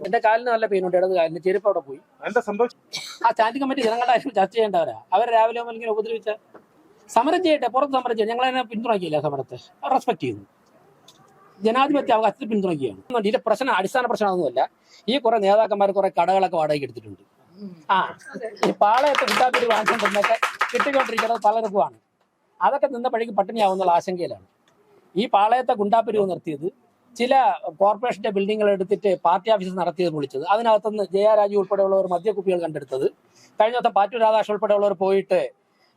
എന്റെ കാലിന് നല്ല പെയിനുണ്ട്, ഇടത് കാലിന്. ചെരുപ്പ് അവിടെ പോയി. എന്താ സംഭവിച്ചു? ആ സ്റ്റാൻഡിംഗ് കമ്മിറ്റി ജനങ്ങളുടെ കാര്യം ചർച്ച ചെയ്യേണ്ടവരാ. അവർ രാവിലെ ഇങ്ങനെ ഉപദ്രവിച്ച സമരം ചെയ്യട്ടെ, പുറത്ത് സമരം ചെയ്യട്ടെ. ഞങ്ങളതിനെ പിന്തുണയ്ക്കില്ല. സമരത്തെ റെസ്പെക്ട് ചെയ്യുന്നു. ജനാധിപത്യ അവകാശത്തിൽ പിന്തുണയ്ക്കുകയാണ്. ഇതിന്റെ പ്രശ്നം അടിസ്ഥാന പ്രശ്നമൊന്നുമല്ല. ഈ കുറെ നേതാക്കന്മാർ കുറെ കടകളൊക്കെ വാടകയ്ക്ക് എടുത്തിട്ടുണ്ട്. ഈ പാളയത്തെ കിട്ടാത്തൊരു വാങ്ങിക്കൊണ്ടിരുന്നൊക്കെ കിട്ടിക്കൊണ്ടിരിക്കുന്നത് പലർക്കുമാണ്. അതൊക്കെ നിന്നപ്പോഴേക്ക് പട്ടിണിയാവുന്നുള്ള ആശങ്കയിലാണ്. ഈ പാളയത്തെ ഗുണ്ടാപ്പിരിവ് നിർത്തിയത് ചില കോർപ്പറേഷന്റെ ബിൽഡിങ്ങുകൾ എടുത്തിട്ട് പാർട്ടി ഓഫീസ് നടത്തിയത് വിളിച്ചത്. അതിനകത്തുനിന്ന് ജയരാജു ഉൾപ്പെടെയുള്ളവർ മദ്യക്കുപ്പികൾ കണ്ടെടുത്തത്. കഴിഞ്ഞ ദിവസം പാറ്റൂർ രാധാകൃഷ്ണൻ ഉൾപ്പെടെയുള്ളവർ പോയിട്ട്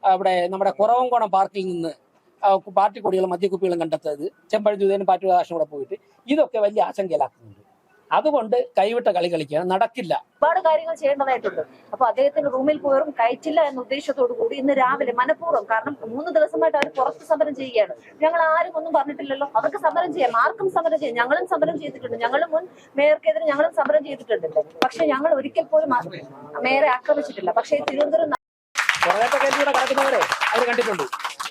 അവിടെ നമ്മുടെ കുറവംകോണം പാർക്കിൽ നിന്ന് പാർട്ടി കൊടികളും മദ്യക്കുപ്പികളും കണ്ടെത്തത്. ചെമ്പഴജൂതനും പാറ്റൂർ രാധാകൃഷ്ണൻ കൂടെ പോയിട്ട് ഇതൊക്കെ വലിയ ആശങ്കയിലാക്കുന്നുണ്ട്. അതുകൊണ്ട് കൈവിട്ട കളി കളിക്കുകയാണ്. നടക്കില്ല. ഒരുപാട് കാര്യങ്ങൾ ചെയ്യേണ്ടതായിട്ടുണ്ട്. അപ്പൊ അദ്ദേഹത്തിന്റെ റൂമിൽ പോയവരും കയറ്റില്ല എന്ന ഉദ്ദേശത്തോടു കൂടി ഇന്ന് രാവിലെ മനഃപൂർവ്വം, കാരണം 3 ദിവസമായിട്ട് അവർ പുറത്ത് സമരം ചെയ്യുകയാണ്. ഞങ്ങൾ ആരും ഒന്നും പറഞ്ഞിട്ടില്ലല്ലോ. അവർക്ക് സമരം ചെയ്യാം, ആർക്കും സമരം ചെയ്യാം. ഞങ്ങളും സമരം ചെയ്തിട്ടുണ്ട്. ഞങ്ങളും മുൻ മേയർക്കെതിരെ ഞങ്ങളും സമരം ചെയ്തിട്ടുണ്ട്. പക്ഷെ ഞങ്ങൾ ഒരിക്കൽ പോലും മേയറെ ആക്രമിച്ചിട്ടില്ല. പക്ഷേ തിരുവനന്തപുരം കുറേത്തെ കയറ്റിലൂടെ കിടക്കുന്നവരെ അവർ കണ്ടിട്ടുണ്ട്.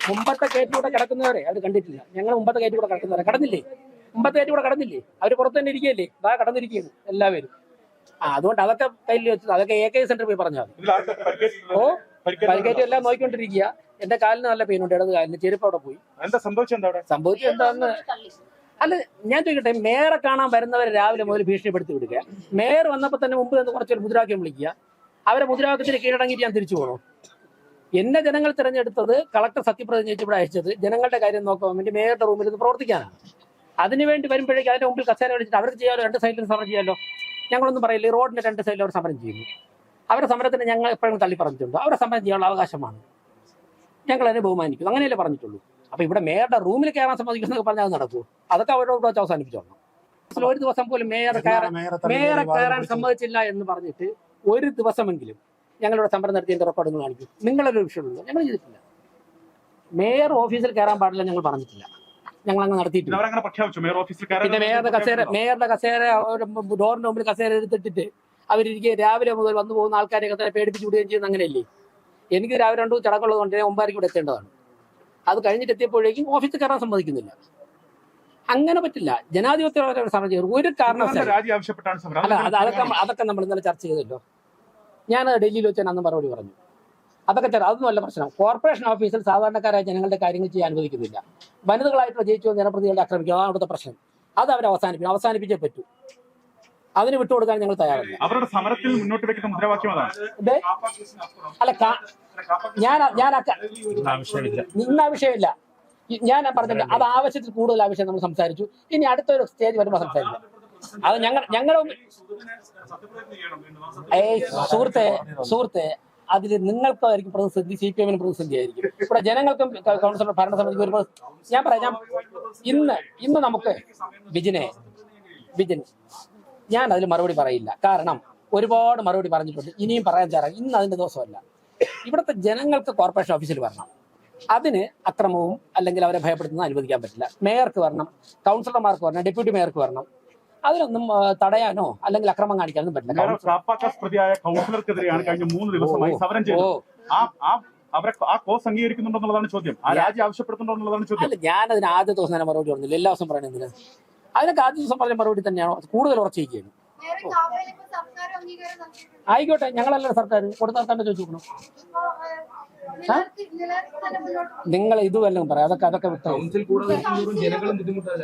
മുമ്പത്തെ കയറ്റിലൂടെ കിടക്കുന്നവരെ അവർ കണ്ടിട്ടില്ല. ഞങ്ങൾ മുമ്പത്തെ കയറ്റിലൂടെ കിടക്കുന്നവരെ കടന്നില്ലേ? മുമ്പത്തെ കയറ്റിലൂടെ കടന്നില്ലേ? അവർ പുറത്ത് തന്നെ ഇരിക്കുകയല്ലേ? ഇതാ കടന്നിരിക്കുകയാണ് എല്ലാവരും. അതുകൊണ്ട് അതൊക്കെ കയ്യിൽ വെച്ചത് അതൊക്കെ AK സെന്ററിൽ പോയി പറഞ്ഞാൽ മതി. ഓ, പരിക്കേറ്റ് എല്ലാം നോക്കിക്കൊണ്ടിരിക്കുക. എന്റെ കാലിന് നല്ല പെയിനുണ്ട്, ഇടത് കാലിന്. ചെരുപ്പ് അവിടെ പോയി. സംഭവിച്ചത് എന്താന്ന് അല്ല, ഞാൻ ചോദിക്കട്ടെ. മേയറെ കാണാൻ വരുന്നവരെ രാവിലെ മുതൽ ഭീഷണിപ്പെടുത്തി വിടുക. മേയർ വന്നപ്പോൾ തന്നെ മുമ്പ് നിന്ന് കുറച്ചൊരു മുദ്രാവാക്യം വിളിക്കുക. അവരെ മുദ്രാവാക്യത്തിന് കീഴടങ്ങിയിട്ട് ഞാൻ തിരിച്ചു പോകണോ? എന്നെ ജനങ്ങൾ തിരഞ്ഞെടുത്തത്, കളക്ടർ സത്യപ്രതിജ്ഞ ഇവിടെ അയച്ചത് ജനങ്ങളുടെ കാര്യം നോക്കാൻ വേണ്ടി മേയറുടെ റൂമിൽ നിന്ന് പ്രവർത്തിക്കാനാണ്. അതിനുവേണ്ടി വരുമ്പോഴേക്കും അതിന്റെ മുമ്പിൽ കസേര വിളിച്ചിട്ട് അവർക്ക് ചെയ്യാമല്ലോ, 2 സൈഡിലും സമരം ചെയ്യാമല്ലോ. ഞങ്ങളൊന്നും പറയില്ല. റോഡിന്റെ 2 സൈഡിലും അവർ സമരം ചെയ്യുന്നു. അവരുടെ സമരത്തിന് ഞങ്ങൾ എപ്പോഴും തള്ളി പറഞ്ഞിട്ടുണ്ട്. അവരുടെ സമരം ചെയ്യാനുള്ള അവകാശമാണ്. ഞങ്ങൾ അതിനെ ബഹുമാനിക്കുന്നു. അങ്ങനെയല്ലേ പറഞ്ഞിട്ടുള്ളൂ. അപ്പൊ ഇവിടെ മേയറുടെ റൂമിൽ കയറാൻ സമ്മതിക്കുന്നൊക്കെ പറഞ്ഞാൽ അത് നടക്കൂ. അതൊക്കെ അവരോട് വെച്ച് അവസാനിപ്പിച്ചോളണം. ഒരു ദിവസം പോലും മേയറെ കയറാൻ സമ്മതിച്ചില്ല എന്ന് പറഞ്ഞിട്ട് ഒരു ദിവസമെങ്കിലും ഞങ്ങളിവിടെ സമരം നടത്തിയതിന്റെ റെക്കോർഡുകൾ കാണിക്കും. നിങ്ങളൊരു വിഷയമുള്ളൂ. ഞങ്ങൾ ചെയ്തിട്ടില്ല. മേയർ ഓഫീസിൽ കയറാൻ പാടില്ല ഞങ്ങൾ പറഞ്ഞിട്ടില്ല. ഞങ്ങൾ അങ്ങ് നടത്തിയിട്ടില്ല. പിന്നെ മേയറുടെ കസേര ഡോറിന്റെ മുമ്പിൽ കസേര എടുത്തിട്ടിട്ട് അവരിരിക്കെ രാവിലെ മുതൽ വന്നു പോകുന്ന ആൾക്കാരെയൊക്കെ തന്നെ പേടിപ്പിച്ച് വിടുകയും ചെയ്യുന്ന അങ്ങനെയല്ലേ? എനിക്ക് രാവിലെ 2 ചടങ്ങുള്ളത് കൊണ്ട് 9:00 ഇവിടെ എത്തേണ്ടതാണ്. അത് കഴിഞ്ഞിട്ട് എത്തിയപ്പോഴേക്കും ഓഫീസിൽ കയറാൻ സമ്മതിക്കുന്നില്ല. അങ്ങനെ പറ്റില്ല. ജനാധിപത്യപരമായ സമരം ചെയ്യും. ഒരു കാരണവശാലും അല്ല. അതൊക്കെ നമ്മൾ ഇന്നലെ ചർച്ച ചെയ്തല്ലോ. ഞാൻ ഡൽഹിയിൽ വെച്ച് അന്ന് മറുപടി പറഞ്ഞു. അതൊക്കെ അതൊന്നും അല്ല പ്രശ്നം. കോർപ്പറേഷൻ ഓഫീസിൽ സാധാരണക്കാരായ ജനങ്ങളുടെ കാര്യങ്ങൾ ചെയ്യാൻ അനുവദിക്കുന്നില്ല. വനിതകളായിട്ടുള്ള ജയിച്ചു ജനപ്രതിനിധികളെ ആക്രമിക്കുക, അതാണ് അവിടുത്തെ പ്രശ്നം. അത് അവർ അവസാനിപ്പിച്ചേ പറ്റൂ. അതിന് വിട്ടുകൊടുക്കാൻ ഞങ്ങൾ തയ്യാറല്ല. അവരുടെ സമരത്തിൽ മുന്നോട്ട് വെക്കുന്ന മുദ്രാവാക്യം അതാണ്. അല്ല, ഇന്ന ആവശ്യമില്ല. ഞാൻ പറഞ്ഞില്ല. അത് ആവശ്യത്തിൽ കൂടുതൽ ആവശ്യം നമ്മൾ സംസാരിച്ചു. ഇനി അടുത്തൊരു സ്റ്റേജ് വരുമ്പോൾ സംസാരിക്കാം. അത് ഞങ്ങളും സുഹൃത്തെ അതിൽ നിങ്ങൾക്കായിരിക്കും പ്രതിസന്ധി, CPM പ്രതിസന്ധി ആയിരിക്കും. ഇവിടെ ജനങ്ങൾക്കും കൗൺസിലർ ഭരണസമിതിക്ക് ഒരു ഞാൻ പറയാം. ഇന്ന് നമുക്ക് വിജിൻ ഞാൻ അതിൽ മറുപടി പറയില്ല. കാരണം ഒരുപാട് മറുപടി പറഞ്ഞിട്ടുണ്ട്. ഇനിയും പറയാൻ ചേരാം. ഇന്ന് അതിന്റെ ദിവസമല്ല. ഇവിടുത്തെ ജനങ്ങൾക്ക് കോർപ്പറേഷൻ ഓഫീസിൽ വരണം. അതിന് അക്രമവും അല്ലെങ്കിൽ അവരെ ഭയപ്പെടുത്തുന്നത് അനുവദിക്കാൻ പറ്റില്ല. മേയർക്ക് വരണം, കൗൺസിലർമാർക്ക് വരണം, ഡെപ്യൂട്ടി മേയർക്ക് വരണം. അതിനൊന്നും തടയാനോ അല്ലെങ്കിൽ അക്രമം കാണിക്കാനൊന്നും പറ്റില്ല. കൗൺസിലർക്കെതിരെയാണ് കഴിഞ്ഞ 3 ദിവസമായി സമരം ചെയ്തത്. അവരെ ആ കോസ് അംഗീകരിക്കുന്നുണ്ടെന്നുള്ളതാണ് ചോദ്യം. ആ രാജി ആവശ്യപ്പെടുന്നുണ്ടെന്നുള്ളതാണ് ചോദ്യം. അല്ല, ഞാനതിന് ആദ്യ ദിവസം തന്നെ മറുപടി പറഞ്ഞില്ല. എല്ലാ ദിവസം പറയുന്നതിന് അതിനൊക്കെ ആദ്യ ദിവസം പറഞ്ഞ മറുപടി തന്നെയാണോ കൂടുതൽ ഉറച്ചിരിക്കുകയാണ്. ആയിക്കോട്ടെ, ഞങ്ങളല്ല സർക്കാർ കൊടുത്താൽ ചോദിച്ചു നോക്കണം. നിങ്ങൾ ഇതുവല്ലതും പറയാം. അതൊക്കെ വിട്ടോ.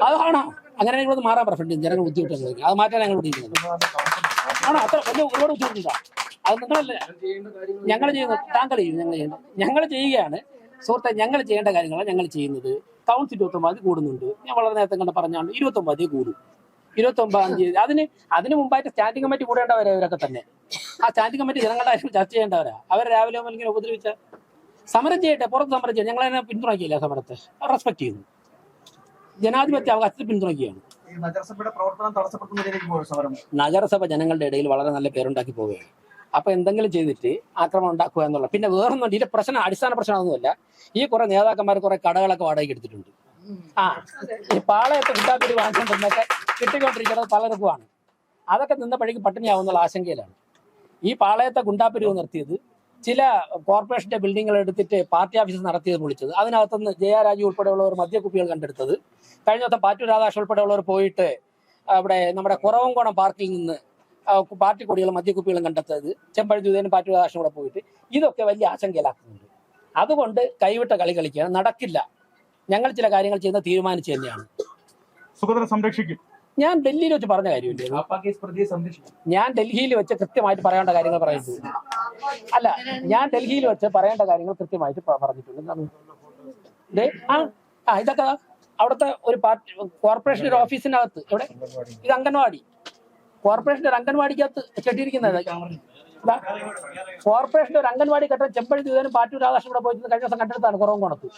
അതാണോ? അങ്ങനെ ഞങ്ങൾ മാറാൻ പറഞ്ഞു. ജനങ്ങൾ ബുദ്ധിമുട്ട് അത് മാറ്റാൻ ഞങ്ങൾ പിടിക്കുന്നത് ആണോ? അത്ര വലിയ ഒരുപാട് ബുദ്ധിമുട്ടുണ്ടോ? അത് നിങ്ങളല്ലേ ഞങ്ങൾ ചെയ്യുന്നത്. താങ്കൾ ചെയ്യും. ഞങ്ങൾ ചെയ്യുകയാണ് സുഹൃത്തെ. ഞങ്ങൾ ചെയ്യേണ്ട കാര്യങ്ങളാണ് ഞങ്ങൾ ചെയ്യുന്നത്. കൗൺസിൽ 29 കൂടുന്നുണ്ട്. ഞാൻ വളരെ നേരത്തെ കണ്ട് പറഞ്ഞാണ് 29 കൂടും. 29-ാം തീയതി അതിന് മുമ്പായിട്ട് സ്റ്റാൻഡിംഗ് കമ്മിറ്റി കൂടേണ്ടവരാ ഇവരൊക്കെ തന്നെ. ആ സ്റ്റാൻഡിംഗ് കമ്മിറ്റി ജനങ്ങളുടെ കാര്യം ചർച്ച ചെയ്യേണ്ടവരാ. അവർ രാവിലെ ഇങ്ങനെ ഉപദ്രവിച്ച സമരം ചെയ്യട്ടെ, പുറത്ത് സമരം ചെയ്യട്ടെ. ഞങ്ങളതിനെ പിന്തുണയ്ക്കില്ല. സമരത്തെ റെസ്പെക്ട് ചെയ്യുന്നു. ജനാധിപത്യ അവകാശത്തിൽ പിന്തുണയ്ക്കുകയാണ്. നഗരസഭ ജനങ്ങളുടെ ഇടയിൽ വളരെ നല്ല പേരുണ്ടാക്കി പോവുകയാണ്. അപ്പൊ എന്തെങ്കിലും ചെയ്തിട്ട് ആക്രമണം ഉണ്ടാക്കുക എന്നുള്ള. പിന്നെ വേറൊന്നും ഇതിന്റെ പ്രശ്നം, അടിസ്ഥാന പ്രശ്നമൊന്നുമില്ല. ഈ കുറെ നേതാക്കന്മാർ കുറെ കടകളൊക്കെ വാടകയ്ക്ക് എടുത്തിട്ടുണ്ട്. ഈ പാളയത്ത് കിട്ടാത്തൊരു വാങ്ങിക്കൊണ്ടിരുന്നൊക്കെ കിട്ടിക്കൊണ്ടിരിക്കുന്നത് പലർക്കുമാണ്. അതൊക്കെ നിന്നപ്പോഴേക്കും പട്ടിണിയാവുന്നുള്ള ആശങ്കയിലാണ്. ഈ പാളയത്തെ ഗുണ്ടാപ്പിരിവ് നിർത്തിയത് ചില കോർപ്പറേഷന്റെ ബിൽഡിങ്ങുകൾ എടുത്തിട്ട് പാർട്ടി ഓഫീസ് നടത്തിയത് പൊളിച്ചത്, അതിനകത്തുനിന്ന് ജയ രാജു ഉൾപ്പെടെയുള്ളവർ മദ്യക്കുപ്പികൾ കണ്ടെടുത്തത്, കഴിഞ്ഞ ദിവസം പാറ്റൂർ രാധാകൃഷ്ണൻ ഉൾപ്പെടെയുള്ളവർ പോയിട്ട് അവിടെ നമ്മുടെ കുറവംകോണം പാർക്കിൽ നിന്ന് പാർട്ടി കൊടികളും മദ്യക്കുപ്പികളും കണ്ടെത്തത്, ചെമ്പഴന്തി ഉദയനും പാറ്റൂർ രാധാകൃഷ്ണൻ കൂടെ പോയിട്ട്, ഇതൊക്കെ വലിയ ആശങ്കയിലാക്കുന്നുണ്ട്. അതുകൊണ്ട് കൈവിട്ട കളി കളിക്കുകയാണ്, നടക്കില്ല. ഞങ്ങൾ ചില കാര്യങ്ങൾ ചെയ്യുന്ന തീരുമാനിച്ചു തന്നെയാണ്. സംരക്ഷിക്കും. ഞാൻ ഡൽഹിയിൽ വെച്ച് പറഞ്ഞ കാര്യമില്ലേ, ഞാൻ ഡൽഹിയിൽ വെച്ച് കൃത്യമായിട്ട് പറയേണ്ട കാര്യങ്ങൾ പറയുന്നത് അല്ല, ഞാൻ ഡൽഹിയിൽ വെച്ച് പറയേണ്ട കാര്യങ്ങൾ കൃത്യമായിട്ട് പറഞ്ഞിട്ടുണ്ട്. ഇതൊക്കെ അവിടുത്തെ ഒരു പാർട്ടി കോർപ്പറേഷൻ ഒരു ഓഫീസിനകത്ത്, എവിടെ ഇത് അംഗൻവാടി, കോർപ്പറേഷന്റെ ഒരു അംഗൻവാടിക്കകത്ത് കെട്ടിയിരിക്കുന്നത്. കോർപ്പറേഷന്റെ ഒരു അംഗൻവാടി കെട്ടാൻ ചെമ്പഴന്തി ഉദയനും പാറ്റൂർ രാധാകൃഷ്ണൻ കൂടെ പോയിട്ട് കഴിഞ്ഞ ദിവസം കണ്ടെടുത്താണ് കുറവംകോണത്ത്.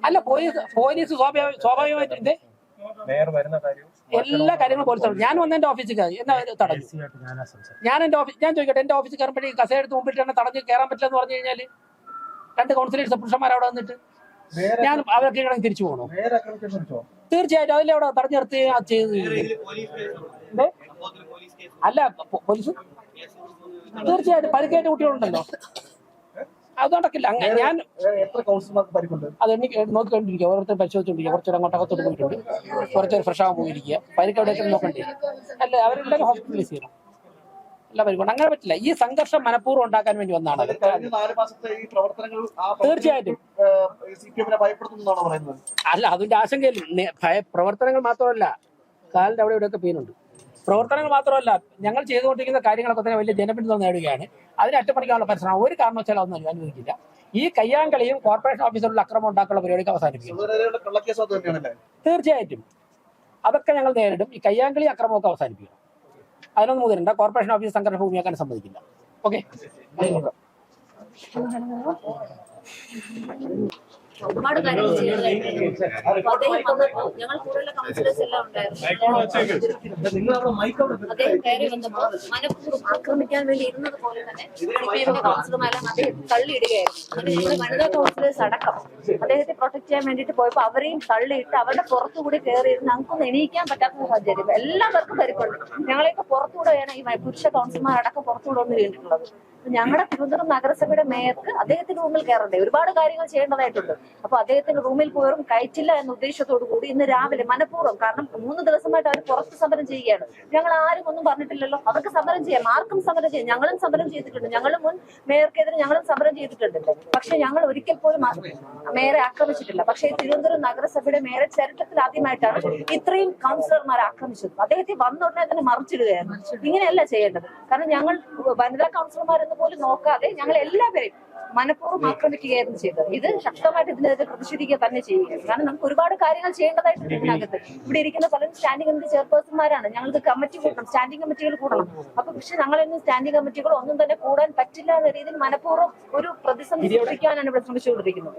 അല്ല, പോലീസ് സ്വാഭാവികമായിട്ട് എല്ലാ കാര്യങ്ങളും പോലീസ്. ഞാൻ വന്ന എന്റെ ഓഫീസിൽ എന്നെ തടഞ്ഞു. ഞാൻ ചോദിക്കട്ടെ, എന്റെ ഓഫീസിൽ കയറുമ്പോഴേ കസേര എടുത്ത് മുമ്പിട്ട് എന്നെ തടഞ്ഞ് കയറാൻ പറ്റില്ല എന്ന് പറഞ്ഞു കഴിഞ്ഞാൽ 2 കൗൺസിലേഴ്സ് പുരുഷന്മാർ അവിടെ വന്നിട്ട് ഞാൻ അവരൊക്കെ കിടന്ന് തിരിച്ചു പോകണോ? തീർച്ചയായിട്ടും അതിലെ അവിടെ തടഞ്ഞു നിർത്തി ചെയ്ത്. അല്ല, പോലീസ് തീർച്ചയായിട്ടും പരിക്കേറ്റ കുട്ടികളുണ്ടല്ലോ, അത് നടക്കില്ല. ഞാൻ അത് എനിക്ക് നോക്കിക്കൊണ്ടിരിക്കുക, ഓരോരുത്തർ പരിശോധിച്ചുകൊണ്ടിരിക്കുക. കുറച്ചൊരു അങ്ങോട്ടകത്തോട്ട് പോയിട്ടുണ്ട്, കുറച്ചൊരു ഫ്രഷ് ആകാൻ പോയിരിക്കുക. പരിക്ക് എവിടെയൊക്കെ നോക്കണ്ടേ? അല്ല, അവരെല്ലാവരും ഹോസ്പിറ്റലൈസ് ചെയ്യണം. എല്ലാവരും കൊണ്ട് അങ്ങനെ പറ്റില്ല. ഈ സംഘർഷം മനഃപൂർവ്വം ഉണ്ടാക്കാൻ വേണ്ടി വന്നതാണ്. തീർച്ചയായിട്ടും അല്ല, അതിന്റെ ആശങ്കയില്ല. പ്രവർത്തനങ്ങൾ മാത്രമല്ല, കാലിന്റെ അവിടെ ഇവിടെയൊക്കെ പെയിനുണ്ട്. പ്രവർത്തനങ്ങൾ മാത്രമല്ല, ഞങ്ങൾ ചെയ്തുകൊണ്ടിരിക്കുന്ന കാര്യങ്ങളൊക്കെ തന്നെ വലിയ ജനപിന്തുണ നേടുകയാണ്. അതിനെ അട്ടിമറിക്കാനുള്ള പരിശ്രമം ഒരു കാരണവശാലും ഒന്നും അനുവദിക്കില്ല. ഈ കയ്യാങ്കളിയും കോർപ്പറേഷൻ ഓഫീസിലുള്ള അക്രമം ഉണ്ടാക്കാനുള്ള പരിപാടിക്ക് അവസാനിപ്പിക്കും. തീർച്ചയായിട്ടും അതൊക്കെ ഞങ്ങൾ നേരിടും. ഈ കയ്യാങ്കളി അക്രമമൊക്കെ അവസാനിപ്പിക്കണം. അതിനൊന്നും മുതിരണ്ട. കോർപ്പറേഷൻ ഓഫീസ് സംഘടന ഭൂമിയാക്കാൻ സമ്മതിക്കില്ല. ഓക്കെ, ഒരുപാട് കാര്യങ്ങൾ ചെയ്യുന്നതായിട്ട് അദ്ദേഹം വന്നപ്പോ ഞങ്ങൾ കൂടുതലുള്ള കൗൺസിലേഴ്സ് എല്ലാം ഉണ്ടായിരുന്നു. അദ്ദേഹം കയറി വന്നപ്പോ മനഃപൂർവ്വം ആക്രമിക്കാൻ വേണ്ടി ഇരുന്നത് പോലെ തന്നെ CPM കൗൺസിലർമാരെല്ലാം അദ്ദേഹം തള്ളിയിടുകയായിരുന്നു. എന്നിട്ട് ഞങ്ങളുടെ വനിതാ കൗൺസിലേഴ്സ് അടക്കം അദ്ദേഹത്തെ പ്രൊട്ടക്ട് ചെയ്യാൻ വേണ്ടിയിട്ട് പോയപ്പോൾ അവരെയും തള്ളിയിട്ട് അവരുടെ പുറത്തുകൂടി കയറിയിരുന്ന് ഞങ്ങൾക്കൊന്നും എണീക്കാൻ പറ്റാത്ത സാഹചര്യം. എല്ലാവർക്കും പരിക്കുണ്ട്. ഞങ്ങളെയൊക്കെ പുറത്തുകൂടെയാണ് ഈ പുരുഷ കൗൺസിലർമാരടക്കം പുറത്തുകൂടെ ഒന്ന് വീണിട്ടുള്ളത്. ഞങ്ങളുടെ തിരുവനന്തപുരം നഗരസഭയുടെ മേയർക്ക് അദ്ദേഹത്തിന്റെ റൂമിൽ കയറണ്ടേ, ഒരുപാട് കാര്യങ്ങൾ ചെയ്യേണ്ടതായിട്ടുണ്ട്. അപ്പൊ അദ്ദേഹത്തിന്റെ റൂമിൽ പോയവരും കയറ്റില്ല എന്ന ഉദ്ദേശത്തോടു കൂടി ഇന്ന് രാവിലെ മനഃപൂർവ്വം, കാരണം 3 ദിവസമായിട്ട് അവർ പുറത്ത് സമരം ചെയ്യുകയാണ്. ഞങ്ങൾ ആരും ഒന്നും പറഞ്ഞിട്ടില്ലല്ലോ, അവർക്ക് സമരം ചെയ്യാം, ആർക്കും സമരം ചെയ്യാം. ഞങ്ങളും സമരം ചെയ്തിട്ടുണ്ട്, ഞങ്ങളും മുൻ മേയർക്കെതിരെ ഞങ്ങളും സമരം ചെയ്തിട്ടുണ്ട്. പക്ഷെ ഞങ്ങൾ ഒരിക്കൽ പോലും മേയറെ ആക്രമിച്ചിട്ടില്ല. പക്ഷേ തിരുവനന്തപുരം നഗരസഭയുടെ മേയറെ ചരിത്രത്തിൽ ആദ്യമായിട്ടാണ് ഇത്രയും കൗൺസിലർമാരെ ആക്രമിച്ചത്. അദ്ദേഹത്തെ വന്ന ഉടനെ തന്നെ മറിച്ചിടുകയായിരുന്നു. ഇങ്ങനെയല്ല ചെയ്യേണ്ടത്. കാരണം ഞങ്ങൾ വനിതാ കൗൺസിലർമാരെന്ന് പോലും നോക്കാതെ ഞങ്ങൾ എല്ലാവരെയും മനഃപൂർവ്വം ആക്രമിക്കുകയായിരുന്നു ചെയ്തത്. ഇത് ശക്തമായിട്ട് ഇതിനെതിരെ പ്രതിഷേധിക്കുക തന്നെ ചെയ്യുകയാണ്. കാരണം നമുക്ക് ഒരുപാട് കാര്യങ്ങൾ ചെയ്യേണ്ടതായിട്ടുണ്ട് ഇതിനകത്ത്. ഇവിടെ ഇരിക്കുന്ന പലരും സ്റ്റാൻഡിംഗ് കമ്മിറ്റി ചെയർപേഴ്സൺമാരാണ്. ഞങ്ങൾക്ക് കമ്മിറ്റി കൂട്ടണം, സ്റ്റാൻഡിംഗ് കമ്മിറ്റികൾ കൂടണം. അപ്പൊ പക്ഷെ ഞങ്ങളൊന്നും സ്റ്റാൻഡിംഗ് കമ്മിറ്റികൾ ഒന്നും തന്നെ കൂടാൻ പറ്റില്ല എന്ന രീതിയിൽ മനഃപൂർവ്വം ഒരു പ്രതിസന്ധി സൃഷ്ടിക്കാനാണ് ഇവിടെ ശ്രമിച്ചുകൊണ്ടിരിക്കുന്നത്.